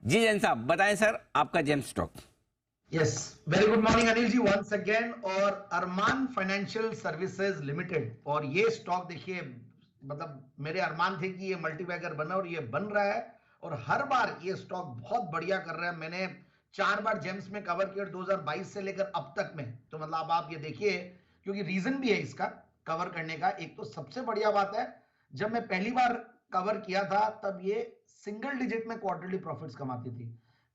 जी जैन साहब बताएं सर, आपका gem stock. Yes, very good morning Anil ji once again. और अरमान फाइनेंशियल सर्विसेज लिमिटेड, और ये स्टॉक देखिए, मतलब मेरे अरमान थे कि ये मल्टीबैगर बना और ये बन रहा है। और हर बार ये स्टॉक बहुत बढ़िया कर रहा है। मैंने 4 बार जेम्स में कवर किया 2022 से लेकर अब तक में। तो मतलब अब आप ये देखिए, क्योंकि रीजन भी है इसका कवर करने का। एक तो सबसे बढ़िया बात है, जब मैं पहली बार कवर किया था तब ये सिंगल डिजिट में क्वार्टरली प्रॉफिट्स कमाती थी।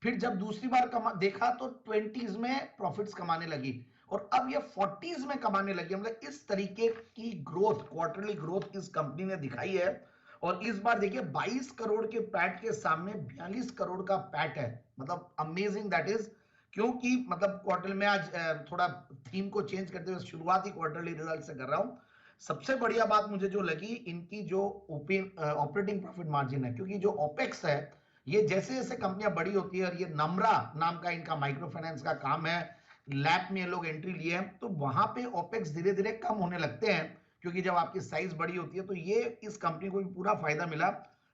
फिर जब दूसरी बार देखा तो 20s में प्रॉफिट्स कमाने लगी, और अब ये 40s में कमाने लगी। मतलब इस तरीके की ग्रोथ, क्वार्टरली ग्रोथ इस कंपनी ने दिखाई है। और इस बार देखिए 22 करोड़ के पैट के सामने 42 करोड़ का पैट है। मतलब अमेजिंग दैट इज। क्योंकि मतलब क्वार्टर में आज थोड़ा थीम को चेंज करते हुए शुरुआती क्वार्टरली रिजल्ट से कर रहा हूं। सबसे बढ़िया बात मुझे जो लगी, इनकी जो ऑपरेटिंग प्रॉफिट मार्जिन है, क्योंकि जो ओपेक्स है, ये जैसे जैसे कंपनियां बड़ी होती है, और ये नम्रा नाम का इनका माइक्रो फाइनेंस का काम है, लैब में ये लोग एंट्री लिए हैं, तो वहां पे ओपेक्स धीरे धीरे कम होने लगते हैं। क्योंकि जब आपकी साइज बड़ी होती है, तो ये इस कंपनी को भी पूरा फायदा मिला।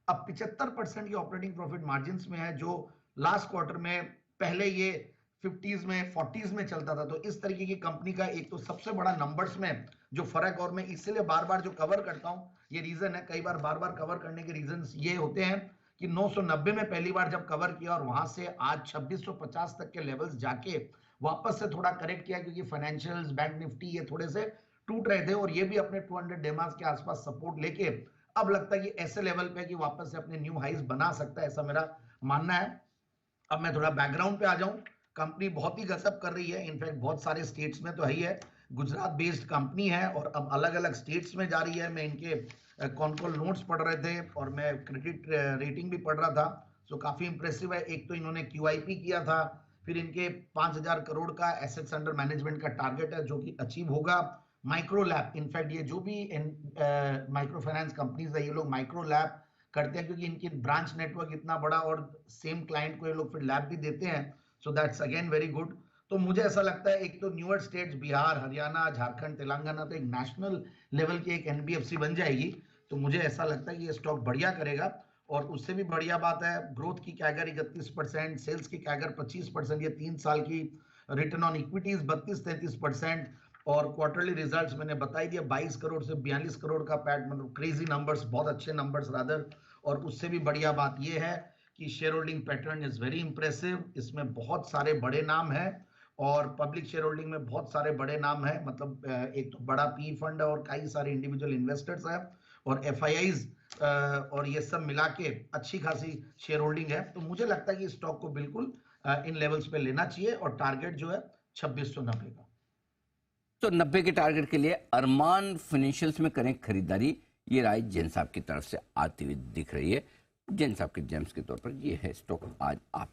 अब 75% की ऑपरेटिंग प्रॉफिट मार्जिन में है, जो लास्ट क्वार्टर में पहले ये 50s में 40s में चलता था। तो इस तरीके की कंपनी का एक तो सबसे बड़ा नंबर्स में जो फर्क, और मैं इसलिए बार बार जो कवर करता हूं, ये रीजन है, कई बार बार कवर करने के रीजन ये होते हैं कि 990 में पहली बार जब कवर किया, और वहां से आज 2650 तक के लेवल्स जाके वापस से थोड़ा करेक्ट किया, क्योंकि फाइनेंशियल्स, बैंक निफ्टी ये थोड़े से टूट रहे थे, और ये भी अपने 200 डेमास के आसपास सपोर्ट लेके अब लगता है कि ऐसे लेवल पे कि वापस से अपने न्यू हाइज बना सकता है, ऐसा मेरा मानना है। अब मैं थोड़ा बैकग्राउंड पे आ जाऊं। कंपनी बहुत ही गजब कर रही है, इनफैक्ट बहुत सारे स्टेट्स में तो है ही है। गुजरात बेस्ड कंपनी है, और अब अलग अलग स्टेट्स में जा रही है। मैं इनके कौन कौन नोट्स पढ़ रहे थे, और मैं क्रेडिट रेटिंग भी पढ़ रहा था। सो काफी इंप्रेसिव है। एक तो इन्होंने क्यूआईपी किया था, फिर इनके 5000 करोड़ का एसेट्स अंडर मैनेजमेंट का टारगेट है, जो कि अचीव होगा। माइक्रो लैब, इनफैक्ट ये जो भी माइक्रो फाइनेंस कंपनीज है, ये लोग माइक्रो लैब करते हैं, क्योंकि इनकी ब्रांच नेटवर्क इतना बड़ा, और सेम क्लाइंट को ये लोग फिर लैब भी देते हैं। So that's again very good. तो मुझे ऐसा लगता है, एक तो न्यूअर स्टेट्स बिहार, हरियाणा, झारखंड, तेलंगाना, तो एक नेशनल लेवल की एक एनबीएफसी बन जाएगी। तो मुझे ऐसा लगता है कि ये स्टॉक बढ़िया करेगा। और उससे भी बढ़िया बात है, ग्रोथ की कैगर 31%, सेल्स की कैगर 25%, ये 3 साल की। Return on equities 32-33%। और क्वार्टरली रिजल्ट्स मैंने बता ही दिया, 22 करोड़ से 42 करोड़ का पैट, मतलब क्रेजी नंबर्स, बहुत अच्छे नंबर्स रादर। और उससे भी बढ़िया बात यह है कि share holding pattern is very impressive. इसमें बहुत सारे बड़े नाम हैं, और पब्लिक शेयर होल्डिंग में बहुत सारे बड़े नाम हैं। मतलब एक तो बड़ा पी फंड है, और कई सारे इंडिविजुअल इन्वेस्टर्स हैं, और एफआईआईज, और ये सब मिला के अच्छी खासी शेयर होल्डिंग है। तो मुझे लगता है कि स्टॉक को बिल्कुल इन लेवल्स पे लेना चाहिए, और टारगेट जो है 2690 का। तो 90 के टारगेट के लिए अरमान फाइनेंशियल्स में करें खरीदारी, ये राय जैन साहब की तरफ से आती हुई दिख रही है। जैन साहब के जेम्स के तौर पर ये है स्टॉक आज आप